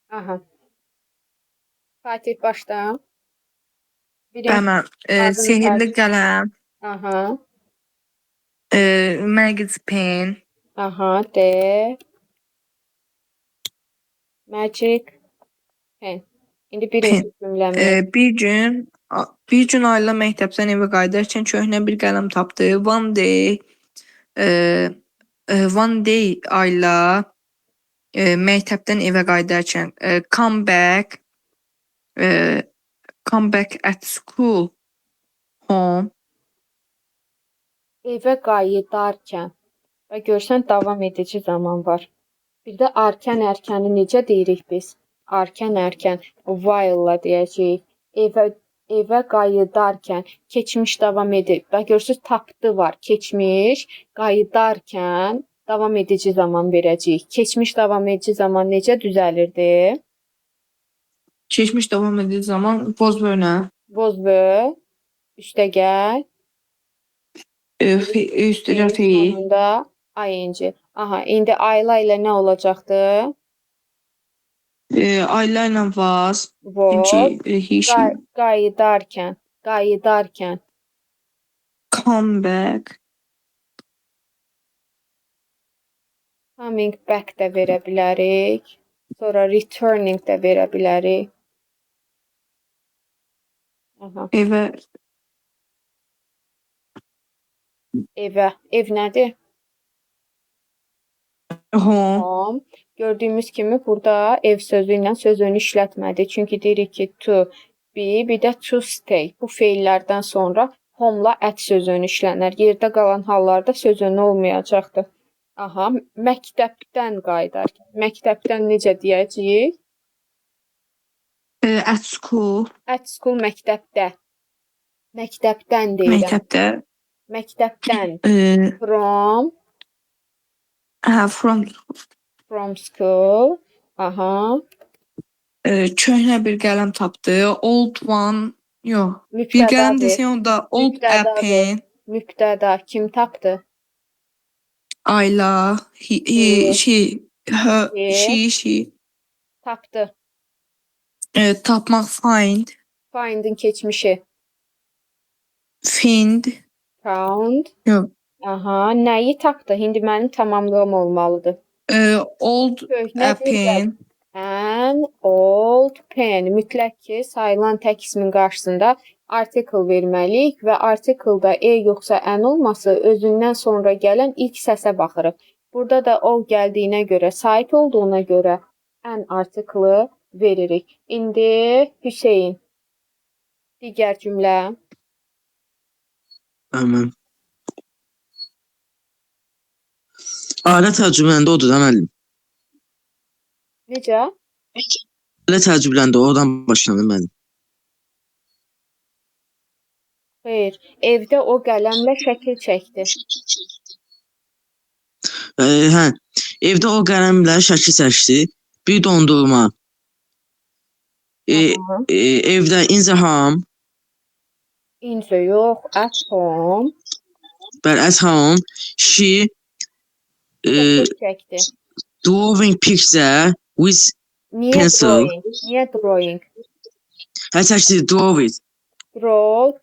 Aha. Fatih başla. Birinci Tamam. adını Sihirli tərcümə. qələm, Aha. magic pen, Aha. De. Magic pen. İndi birinci pen. cümləmiz. Bir gün Ayla məktəbdən evə qayıdarkən köhnə bir qələm tapdı. E, one day Ayla məktəbdən evə qayıdarkən come back at school home. Evə qayıdarkən. Və görsən davam edici zaman var. Bir də arkan ərkəni necə deyirik biz? Arkan ərkən while-la deyəcəyik. Evə qayıdarkən keçmiş davam edir. Və görürsüz tapdı var. Keçmiş qayıdarkən davam edici zaman verəcəyik. Keçmiş davam edici zaman necə düzəlirdi? Keçmiş davam etdiği zaman was were Was were üstəgəl üstəgəl fiil fiil. sonunda ing. Aha, indi Ayla ilə nə olacaqdı? Ayla ilə was. Was. He, she. Qayıdarkən. Come back. Coming back də verə bilərik. Sonra returning də verə bilərik. Aha. Evə. Ev nədir? Home. Home. Gördüyümüz kimi burada ev sözü ilə sözünü işlətmədi. Çünki deyirik ki to be, bir də to stay. Bu feillərdən sonra home-la at sözünü işlənər. Yerdə qalan hallarda sözünü olmayacaqdır. Aha, məktəbdən qayıdarkən. Məktəbdən necə deyəcəyik? At school. At school məktəbdə. Məktəbdən deyirəm. Məktəbdən. From. From school. Aha. Köhnə bir qələm tapdı. Old one. Yox. Bir qələm desən o da old pen. Mübtəda kim tapdı? Ayla. She. Tapdı. Tapmaq find. Find'in keçmişi. Find. Found. Yox. Aha, nəyi tapdı? İndi mənim tamamlığım olmalıdır. Old pen. An old pen. Mütləq ki, sayılan tək ismin qarşısında article verməliyik və article-da yoxsa an olması özündən sonra gələn ilk səsə baxırıq. Burada da o gəldiyinə görə, sait olduğuna görə an article veririk. İndi Hüseyn. Digər cümlə. Tamam. Alə tərcüməndə odur da müəllim. Necə? Alə tərcüməndə oradan başlanır müəllim. Xeyr, evdə o qələmlə şəkil çəkdi. Hə, evdə o qələmlə şəkil çəkdi. Bir dondurma. Evdə in the home. In the yox, at home. At home. She Şəkil çəkdi. drawing picture with pencil. Niyə drawing? Hə, çəkdi draw it. Drew.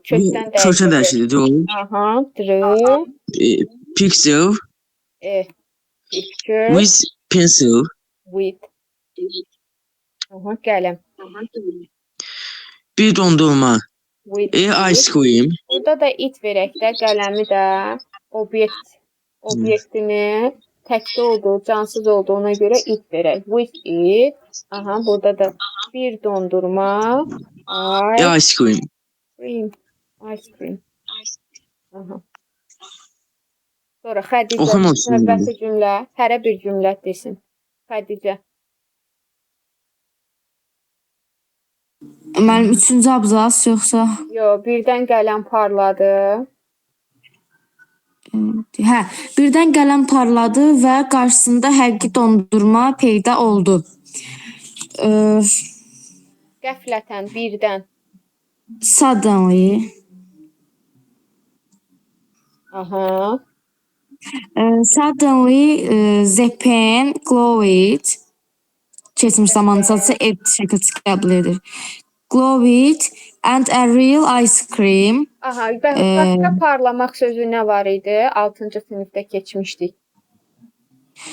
Kökdən dəyişdi. Draw. Aha, drew. Picture. Picture. With pencil. With. Aha, qələm. Bir dondurma. With. Ice cream. Burada da it verək də, qələmi də obyektini təkdə olduğu, cansız olduğuna görə it verək. With it. Aha, burada da bir dondurma. Ice cream. Ice cream. Aha. Sonra Xədicə növbəti cümlə, hərə bir cümlə desin. Xədicə. Mənim 3-cü abzas yoxsa? Yox, birdən qələm parladı. Hə, birdən qələm parladı və qarşısında həqiqi dondurma peyda oldu. Qəflətən, birdən. Suddenly. Aha. Suddenly the pen glowed. keçmiş zamanlıcası ev şəkil qəbul edir. Glow it and a real ice cream. Aha, başqa parlamaq sözü nə var idi? 6-cı sinifdə keçmişdik.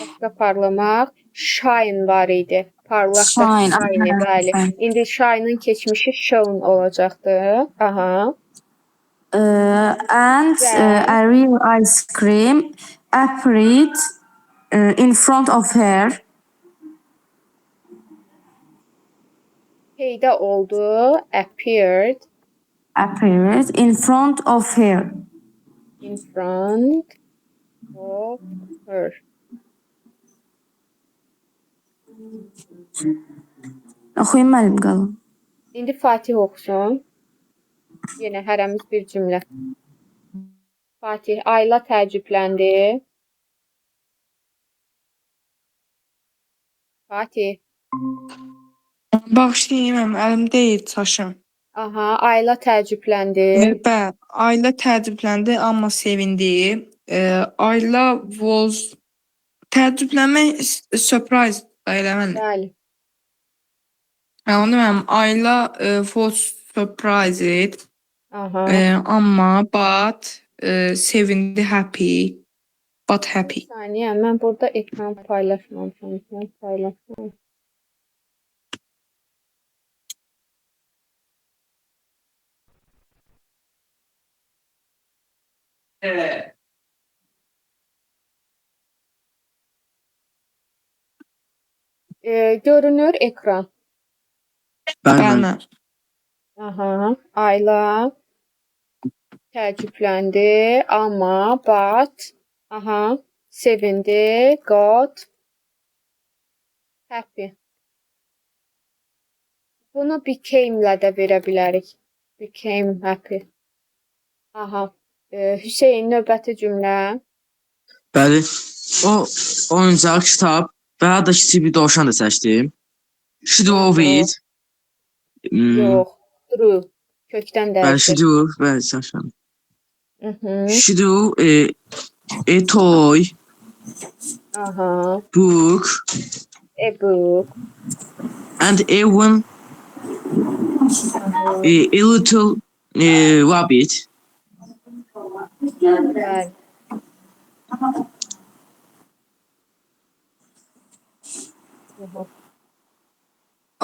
Başqa parlamaq, shine var idi. Parlaq da Shine, shine, aha, bəli. shine. İndi shine'ın keçmişi shone olacaqdı. Aha. And a real ice cream appeared in front of her. Peyda oldu, appeared Appeared in front of her. in front of her. Oxuyun müəllim qalın. İndi Fatih oxusun. Yenə hərəmiz bir cümlə. Fatih, Ayla təəccübləndi. Fatih. Bağışlayın, əlim deyil çaşım. Aha, Ayla təəccübləndi. Bəli, Ayla təəccübləndi, amma sevindi. Ayla was təəccüblənmək surprise eləməli. Bəli. Onu deməm, Ayla was surprised. Aha. Amma but sevindi, happy. But happy. Bir saniyə, mən burada ekran paylaşmamışam. Mən paylaşmam. Görünür ekran. Bəli, Bəli. bəli. Aha, Ayla təəccübləndi, amma but aha, sevindi, got happy. Bunu became-lə də verə bilərik. Became happy. Aha. Hüseyn, növbəti cümlə. Bəli. O oyuncaq, kitab və ya da kiçik bir dovşan da seçdim. She drove it. Yox, true. Kökdən Bəli, she dəyişir. drove. Bəli, çaşam. Mhm. She drove a toy, Aha. book, A book. and even a little rabbit. Bəli.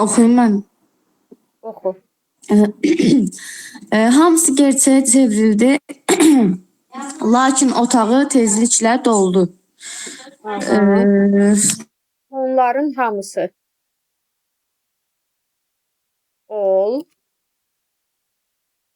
Oxuyun müəllim. Oxu. Hamısı gerçəyə çevrildi. Lakin otağı tezliklə doldu. Aha. Onların hamısı. All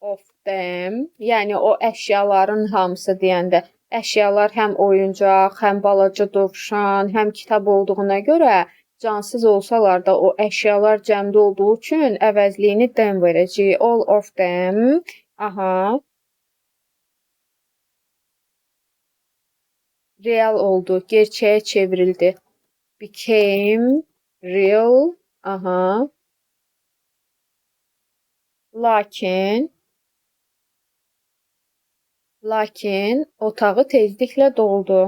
of them. Yəni o əşyaların hamısı deyəndə əşyalar həm oyuncaq, həm balaca dovşan, həm kitab olduğuna görə cansız olsalar da o əşyalar cəmdə olduğu üçün əvəzliyini them verəcəyik. All of them. Aha. Real oldu, gerçəyə çevrildi. Became real. Aha. Lakin otağı tezliklə doldu.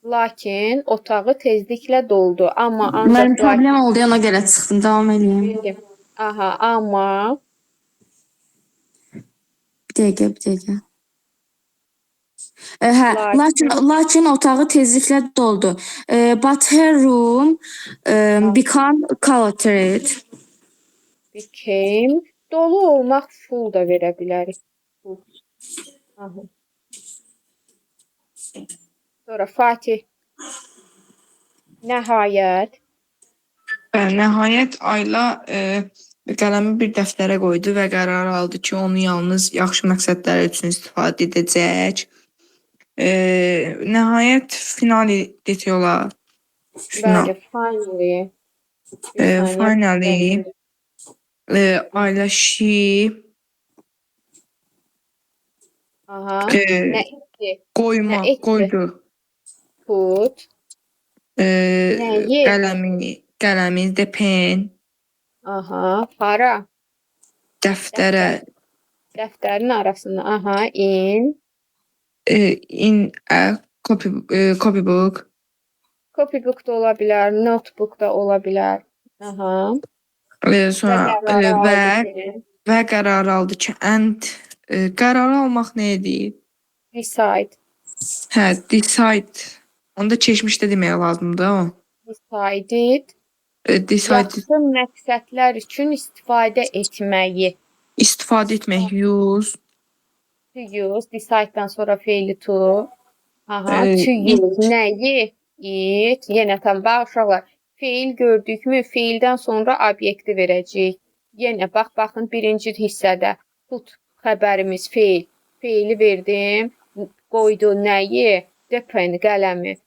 Lakin otağı tezliklə doldu. Amma Müəllim ancaq problem oldu, ona görə çıxdım. Davam edeyim. lakin. Aha, amma Bir dəqiqə. Hə, lakin otağı tezliklə doldu. But her room become cluttered. became dolu olmaq full da verə bilərik. Full. Aha. Sonra Fatih. Nəhayət. Nəhayət Ayla qələmi bir dəftərə qoydu və qərar aldı ki, onu yalnız yaxşı məqsədlər üçün istifadə edəcək. Nəhayət finali demək olar. Bəli, finally. Finally Ayla she Aha. Nə etdi? qoyma, Nə etdi? qoydu. Put. Nəyi? Qələmi, the pen, Aha. Hara? dəftərə, Dəftərin arasında. Aha. In in a copybook, Copybook da ola bilər, notebook da ola bilər. Aha. Sonra qərarı və aldı ki, və qərar aldı ki, qərarı almaq nə edir? decide, Hə, decide. Onda keçmişdə demək lazımdır o. decided, Decide yaxşı məqsədlər üçün istifadə etməyi. istifadə etmək, use. To use, decide'dan sonra feili to. Aha, E, to it. use nəyi? It. Yenə tam bax uşaqlar. Feil gördükmü, feildən sonra obyekti verəcəyik. Yenə baxın birinci hissədə put xəbərimiz feil. Feili verdim. Qoydu nəyi? The pen qələmi.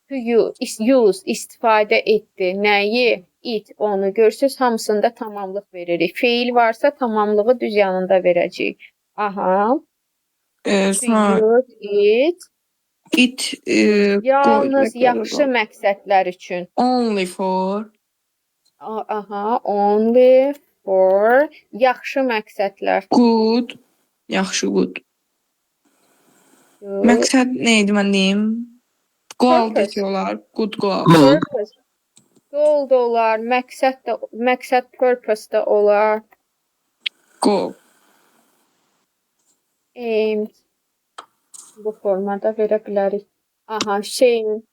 To use istifadə etdi. Nəyi? It. Onu görsüz hamısında tamamlıq veririk. Feil varsa tamamlığı düz yanında verəcəyik. Aha. To Sonra use it. it Yalnız yaxşı məqsədlər üçün. only for Aha, only for yaxşı məqsədlər. good, yaxşı good. Məqsəd nə idi mən deyim? Goal Purpose. deyiyorlar. Good goal. Goal. Purpose. Goal da olar, məqsəd purpose da olar. Goal. Aimed. Bu formada verə bilərik. Aha, şeyin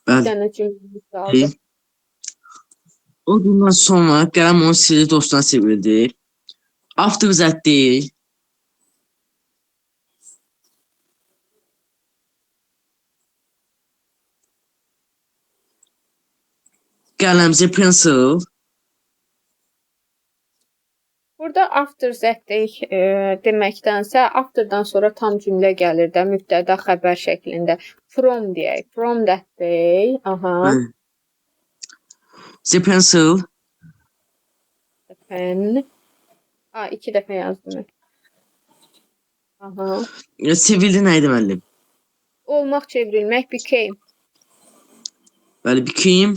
bir Bəli. dənə cümləmiz qaldı. O gündən sonra qələm onun sirri dostuna çevrildi. After that day, qələmci pencil Burada after that day deməkdənsə afterdan sonra tam cümlə gəlir də mübtəda xəbər şəklində. From deyək. From that day. Aha. the pencil Pen. A, 2 dəfə yazdım. Aha. çevrildi nə idi müəllim? Olmaq çevrilmək became. Bəli, became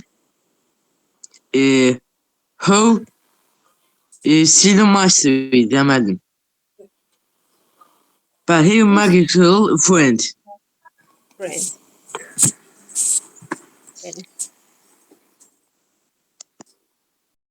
how Silin master idi müəllim. Bəli, he magical friend. Friend. Belə.